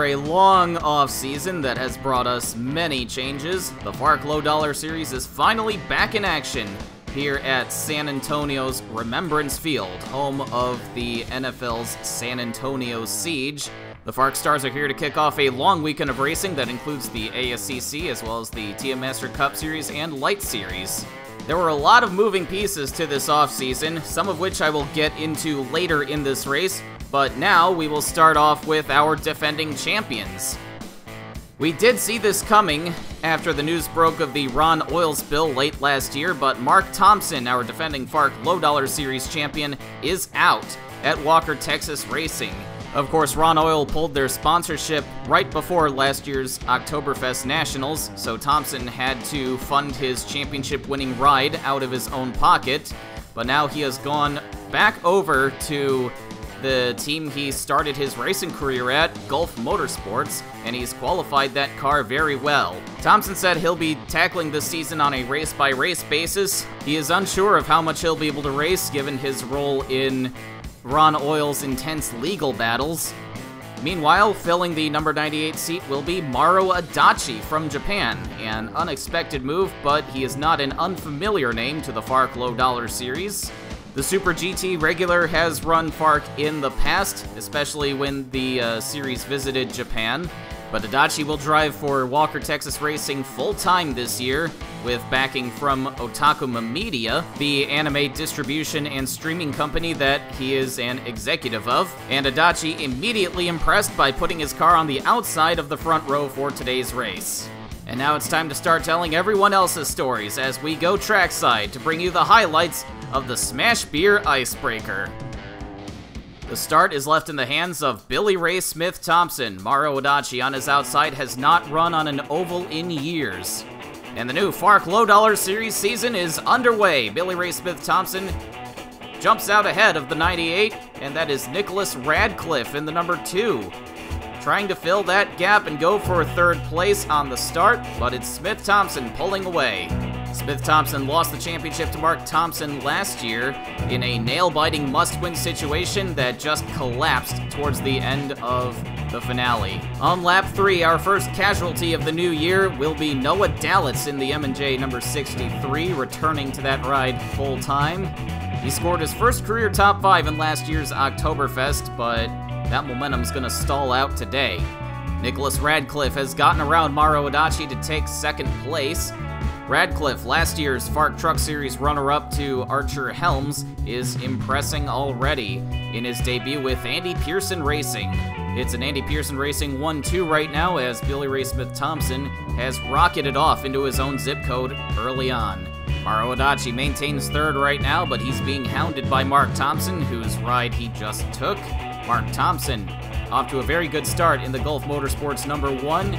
After a long off-season that has brought us many changes, the FARC Low Dollar Series is finally back in action here at San Antonio's Remembrance Field, home of the NFL's San Antonio Siege. The FARC Stars are here to kick off a long weekend of racing that includes the ASCC as well as the TM Master Cup Series and Light Series. There were a lot of moving pieces to this offseason, some of which I will get into later in this race, but now we will start off with our defending champions. We did see this coming after the news broke of the Ron oil spill late last year, but Mark Thompson, our defending FARC Low Dollar Series champion, is out at Walker, Texas Racing. Of course, Ron Oil pulled their sponsorship right before last year's Oktoberfest Nationals, so Thompson had to fund his championship-winning ride out of his own pocket. But now he has gone back over to the team he started his racing career at, Gulf Motorsports, and he's qualified that car very well. Thompson said he'll be tackling this season on a race-by-race basis. He is unsure of how much he'll be able to race given his role in Ron Oil's intense legal battles. Meanwhile, filling the number 98 seat will be Mauro Adachi from Japan, an unexpected move, but he is not an unfamiliar name to the FARC Low Dollar Series. The Super GT regular has run FARC in the past, especially when the series visited Japan, but Adachi will drive for Walker, Texas Racing full-time this year, with backing from Otakuma Media, the anime distribution and streaming company that he is an executive of. And Adachi immediately impressed by putting his car on the outside of the front row for today's race. And now it's time to start telling everyone else's stories as we go trackside to bring you the highlights of the Smash Beer Icebreaker. The start is left in the hands of Billy Ray Smith Thompson. Mauro Adachi on his outside has not run on an oval in years. And the new FARC Low Dollar Series season is underway. Billy Ray Smith Thompson jumps out ahead of the 98, and that is Nicholas Radcliffe in the number 2. Trying to fill that gap and go for third place on the start, but it's Smith Thompson pulling away. Smith Thompson lost the championship to Mark Thompson last year in a nail-biting must-win situation that just collapsed towards the end of the finale. On lap 3, our first casualty of the new year will be Noah Dalitz in the M&J number 63, returning to that ride full-time. He scored his first career top 5 in last year's Oktoberfest, but that momentum's gonna stall out today. Nicholas Radcliffe has gotten around Mauro Adachi to take second place. Radcliffe, last year's FARC Truck Series runner-up to Archer Helms, is impressing already in his debut with Andy Pearson Racing. It's an Andy Pearson Racing 1-2 right now as Billy Ray Smith Thompson has rocketed off into his own zip code early on. Mauro Adachi maintains third right now, but he's being hounded by Mark Thompson, whose ride he just took. Mark Thompson off to a very good start in the Gulf Motorsports number 1.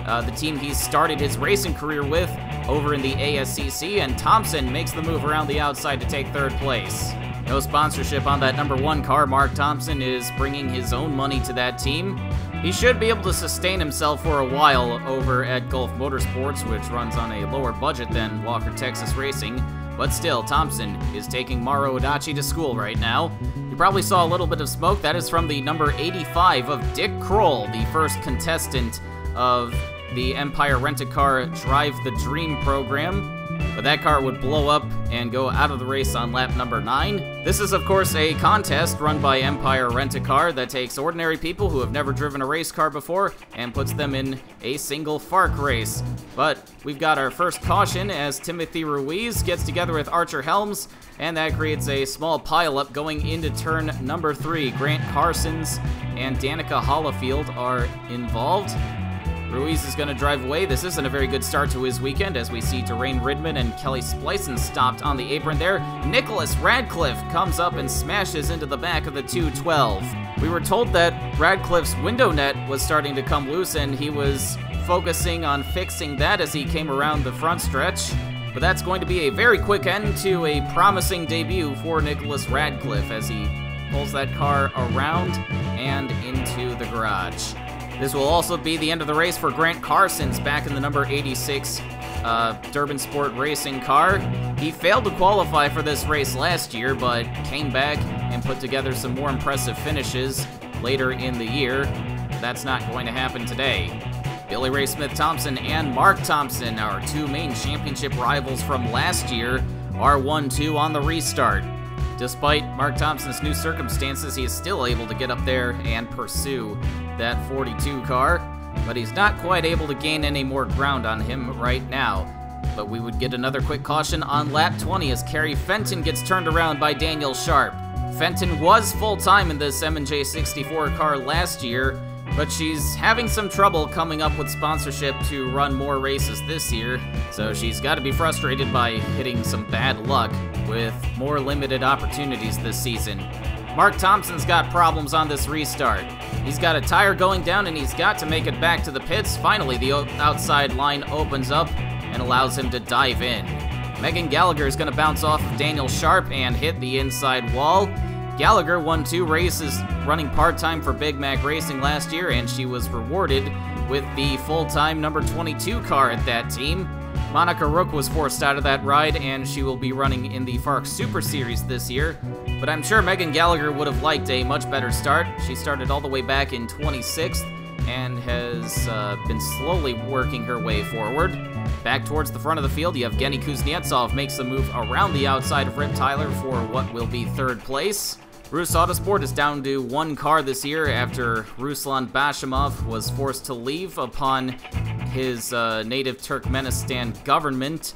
The team he started his racing career with over in the ASCC, and Thompson makes the move around the outside to take third place. No sponsorship on that number 1 car. Mark Thompson is bringing his own money to that team. He should be able to sustain himself for a while over at Gulf Motorsports, which runs on a lower budget than Walker, Texas Racing. But still, Thompson is taking Mauro Adachi to school right now. You probably saw a little bit of smoke. That is from the number 85 of Dick Kroll, the first contestant of the Empire Rent-A-Car Drive the Dream program. But that car would blow up and go out of the race on lap number 9. This is, of course, a contest run by Empire Rent-A-Car that takes ordinary people who have never driven a race car before and puts them in a single FARC race. But we've got our first caution as Timothy Ruiz gets together with Archer Helms, and that creates a small pileup going into turn number 3. Grant Carsons and Danica Hollifield are involved. Ruiz is going to drive away. This isn't a very good start to his weekend as we see Deraine Ridman and Kelly Splicen stopped on the apron there. Nicholas Radcliffe comes up and smashes into the back of the 212. We were told that Radcliffe's window net was starting to come loose and he was focusing on fixing that as he came around the front stretch. But that's going to be a very quick end to a promising debut for Nicholas Radcliffe as he pulls that car around and into the garage. This will also be the end of the race for Grant Carsons back in the number 86 Durban Sport Racing car. He failed to qualify for this race last year, but came back and put together some more impressive finishes later in the year. that's not going to happen today. Billy Ray Smith-Thompson and Mark Thompson, our two main championship rivals from last year, are 1-2 on the restart. Despite Mark Thompson's new circumstances, he is still able to get up there and pursue that 42 car, but he's not quite able to gain any more ground on him right now. But we would get another quick caution on lap 20 as Carrie Fenton gets turned around by Daniel Sharp. Fenton was full-time in this M&J 64 car last year, but she's having some trouble coming up with sponsorship to run more races this year, so she's got to be frustrated by hitting some bad luck with more limited opportunities this season. Mark Thompson's got problems on this restart. He's got a tire going down and he's got to make it back to the pits. Finally, the outside line opens up and allows him to dive in. Megan Gallagher is going to bounce off of Daniel Sharp and hit the inside wall. Gallagher won 2 races running part-time for Big Mac Racing last year, and she was rewarded with the full-time number 22 car at that team. Monica Rook was forced out of that ride, and she will be running in the FARC Super Series this year. But I'm sure Megan Gallagher would have liked a much better start. She started all the way back in 26th and has been slowly working her way forward. Back towards the front of the field, Yevgeny Kuznetsov makes the move around the outside of Rip Tyler for what will be 3rd place. Rus Autosport is down to 1 car this year after Ruslan Bashimov was forced to leave upon his native Turkmenistan government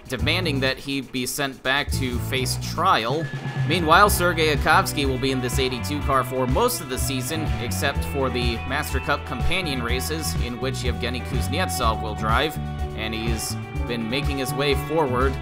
demanding that he be sent back to face trial. Meanwhile, Sergei Akovsky will be in this 82 car for most of the season, except for the Master Cup companion races, in which Yevgeny Kuznetsov will drive, and he's been making his way forward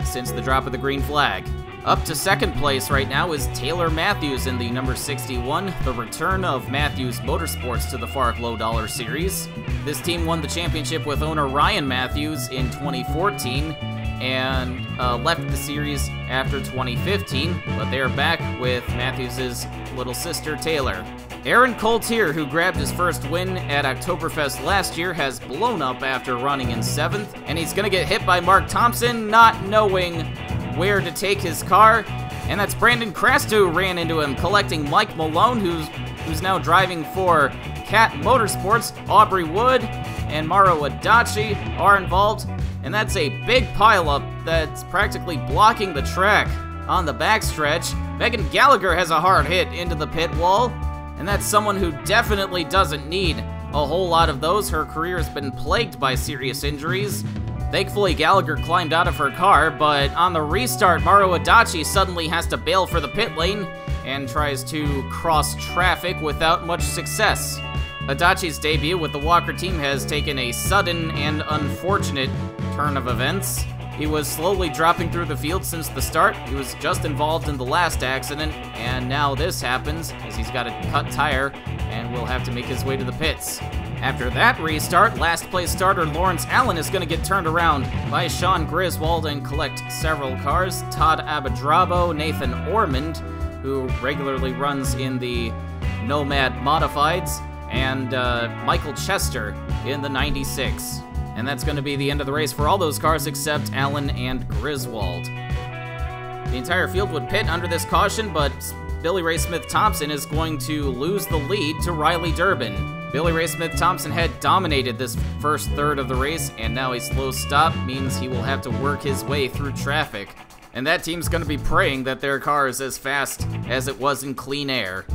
since the drop of the green flag. Up to 2nd place right now is Taylor Matthews in the number 61, the return of Matthews Motorsports to the FARC Low Dollar Series. This team won the championship with owner Ryan Matthews in 2014 and left the series after 2015, but they're back with Matthews' little sister Taylor. Aaron Coltier, who grabbed his first win at Oktoberfest last year, has blown up after running in 7th, and he's gonna get hit by Mark Thompson, not knowing where to take his car, and that's Brandon Krasta who ran into him, collecting Mike Malone, who's now driving for Cat Motorsports. Aubrey Wood and Maro Adachi are involved, and that's a big pileup that's practically blocking the track on the backstretch. Megan Gallagher has a hard hit into the pit wall, and that's someone who definitely doesn't need a whole lot of those. Her career has been plagued by serious injuries. Thankfully, Gallagher climbed out of her car, but on the restart, Maro Adachi suddenly has to bail for the pit lane and tries to cross traffic without much success. Adachi's debut with the Walker team has taken a sudden and unfortunate turn of events. He was slowly dropping through the field since the start. He was just involved in the last accident, and now this happens as he's got a cut tire and will have to make his way to the pits. After that restart, last place starter Lawrence Allen is going to get turned around by Sean Griswold and collect several cars. Todd Abadrabo, Nathan Ormond, who regularly runs in the Nomad Modifieds, and Michael Chester in the 96. And that's going to be the end of the race for all those cars except Allen and Griswold. The entire field would pit under this caution, but Billy Ray Smith-Thompson is going to lose the lead to Riley Durbin. Billy Ray Smith-Thompson had dominated this first third of the race, and now a slow stop means he will have to work his way through traffic. And that team's going to be praying that their car is as fast as it was in clean air.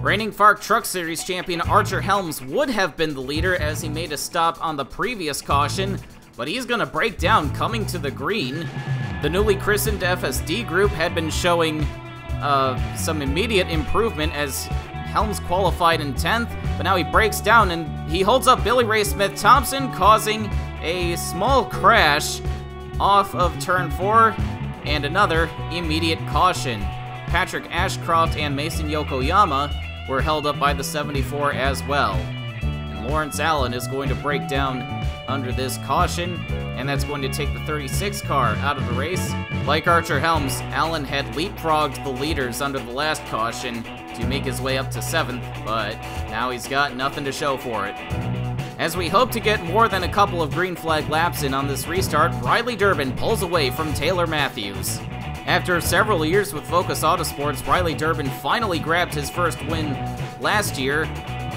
Reigning FARC Truck Series champion Archer Helms would have been the leader as he made a stop on the previous caution, but he's going to break down coming to the green. The newly christened FSD group had been showing some immediate improvement as Helms qualified in 10th, but now he breaks down and he holds up Billy Ray Smith-Thompson, causing a small crash off of turn 4 and another immediate caution. Patrick Ashcroft and Mason Yokoyama were held up by the 74 as well. And Lawrence Allen is going to break down under this caution, and that's going to take the 36 car out of the race. Like Archer Helms, Allen had leapfrogged the leaders under the last caution to make his way up to 7th, but now he's got nothing to show for it. As we hope to get more than a couple of green flag laps in on this restart, Riley Durbin pulls away from Taylor Matthews. After several years with Focus Autosports, Riley Durbin finally grabbed his first win last year,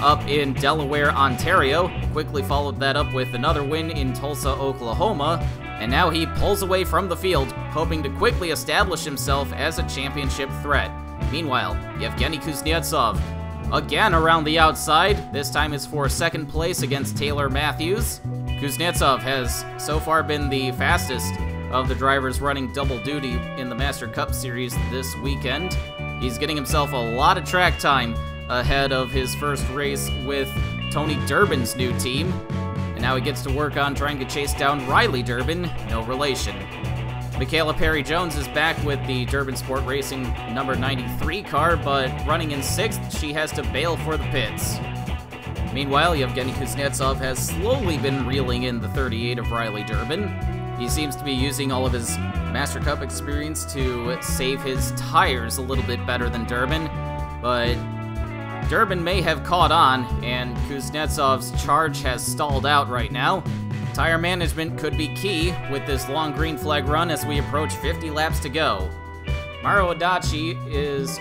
up in Delaware, Ontario. Quickly followed that up with another win in Tulsa, Oklahoma. And now he pulls away from the field, hoping to quickly establish himself as a championship threat. Meanwhile, Yevgeny Kuznetsov, again around the outside. This time it's for second place against Taylor Matthews. Kuznetsov has so far been the fastest of the drivers running double duty in the Master Cup Series this weekend. He's getting himself a lot of track time ahead of his first race with Tony Durbin's new team. And now he gets to work on trying to chase down Riley Durbin, no relation. Michaela Perry-Jones is back with the Durbin Sport Racing number 93 car, but running in 6th, she has to bail for the pits. Meanwhile, Yevgeny Kuznetsov has slowly been reeling in the 38 of Riley Durbin. He seems to be using all of his Master Cup experience to save his tires a little bit better than Durbin, but Durbin may have caught on, and Kuznetsov's charge has stalled out right now. Tire management could be key with this long green flag run as we approach 50 laps to go. Mauro Adachi is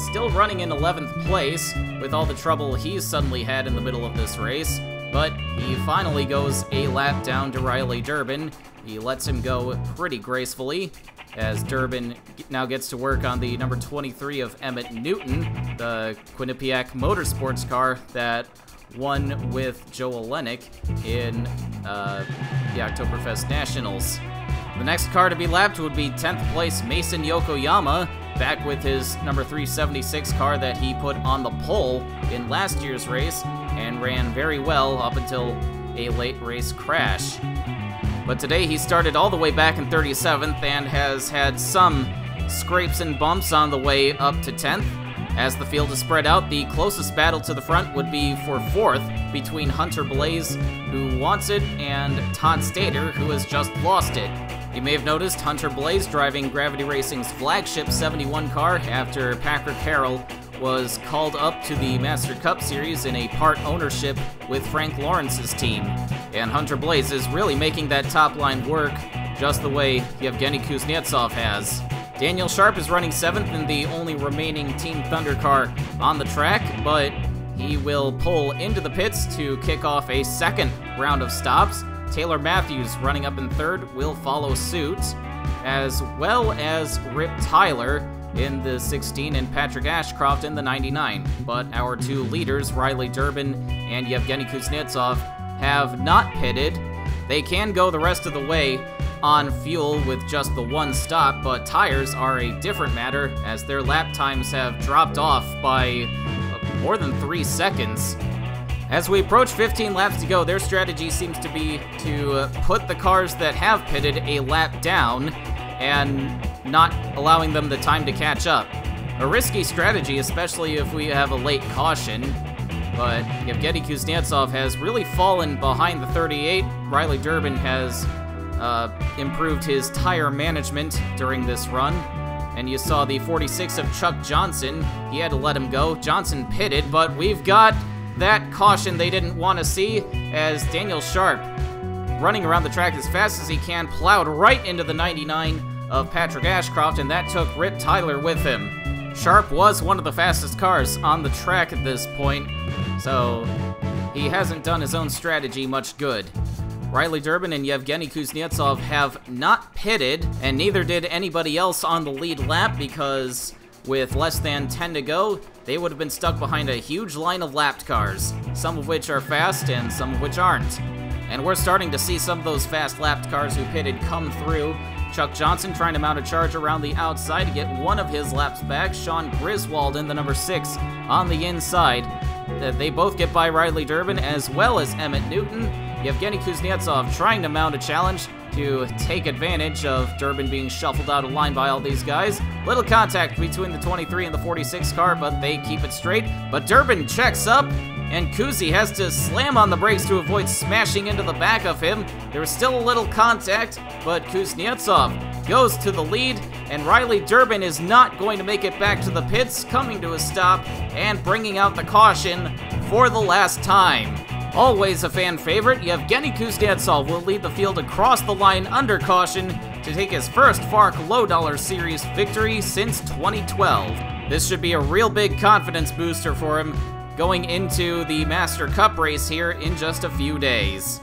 still running in 11th place with all the trouble he's suddenly had in the middle of this race, but he finally goes a lap down to Riley Durbin. He lets him go pretty gracefully as Durbin now gets to work on the number 23 of Emmett Newton, the Quinnipiac Motorsports car that won with Joe Olenek in the Oktoberfest Nationals. The next car to be lapped would be 10th place Mason Yokoyama, back with his number 376 car that he put on the pole in last year's race and ran very well up until a late race crash. But today he started all the way back in 37th and has had some scrapes and bumps on the way up to 10th. As the field is spread out, the closest battle to the front would be for 4th between Hunter Blaze, who wants it, and Todd Stater, who has just lost it. You may have noticed Hunter Blaze driving Gravity Racing's flagship 71 car after Packer Carroll was called up to the Master Cup Series in a part ownership with Frank Lawrence's team. And Hunter Blaze is really making that top line work just the way Yevgeny Kuznetsov has. Daniel Sharp is running 7th in the only remaining Team Thunder car on the track, but he will pull into the pits to kick off a second round of stops. Taylor Matthews, running up in 3rd, will follow suit, as well as Rip Tyler in the 16 and Patrick Ashcroft in the 99. But our two leaders, Riley Durbin and Yevgeny Kuznetsov, have not pitted. They can go the rest of the way on fuel with just the one stop, but tires are a different matter as their lap times have dropped off by more than 3 seconds. As we approach 15 laps to go, their strategy seems to be to put the cars that have pitted a lap down and not allowing them the time to catch up. A risky strategy, especially if we have a late caution, but Yevgeny Kuznetsov has really fallen behind the 38. Riley Durbin has improved his tire management during this run, and you saw the 46 of Chuck Johnson. He had to let him go. Johnson pitted, but we've got that caution they didn't want to see as Daniel Sharp, running around the track as fast as he can, plowed right into the 99 of Patrick Ashcroft, and that took Rip Tyler with him. Sharp was one of the fastest cars on the track at this point, so he hasn't done his own strategy much good. Riley Durbin and Yevgeny Kuznetsov have not pitted, and neither did anybody else on the lead lap because with less than 10 to go, they would have been stuck behind a huge line of lapped cars, some of which are fast and some of which aren't. And we're starting to see some of those fast lapped cars who pitted come through. Chuck Johnson trying to mount a charge around the outside to get one of his laps back. Sean Griswold in the number 6 on the inside. They both get by Riley Durbin as well as Emmett Newton. Yevgeny Kuznetsov trying to mount a challenge to take advantage of Durbin being shuffled out of line by all these guys. Little contact between the 23 and the 46 car, but they keep it straight. But Durbin checks up, and Kuzi has to slam on the brakes to avoid smashing into the back of him. There was still a little contact, but Kuznetsov goes to the lead, and Riley Durbin is not going to make it back to the pits, coming to a stop and bringing out the caution for the last time. Always a fan favorite, Yevgeny Kuznetsov will lead the field across the line under caution to take his first FARC Low Dollar Series victory since 2012. This should be a real big confidence booster for him going into the Master Cup race here in just a few days.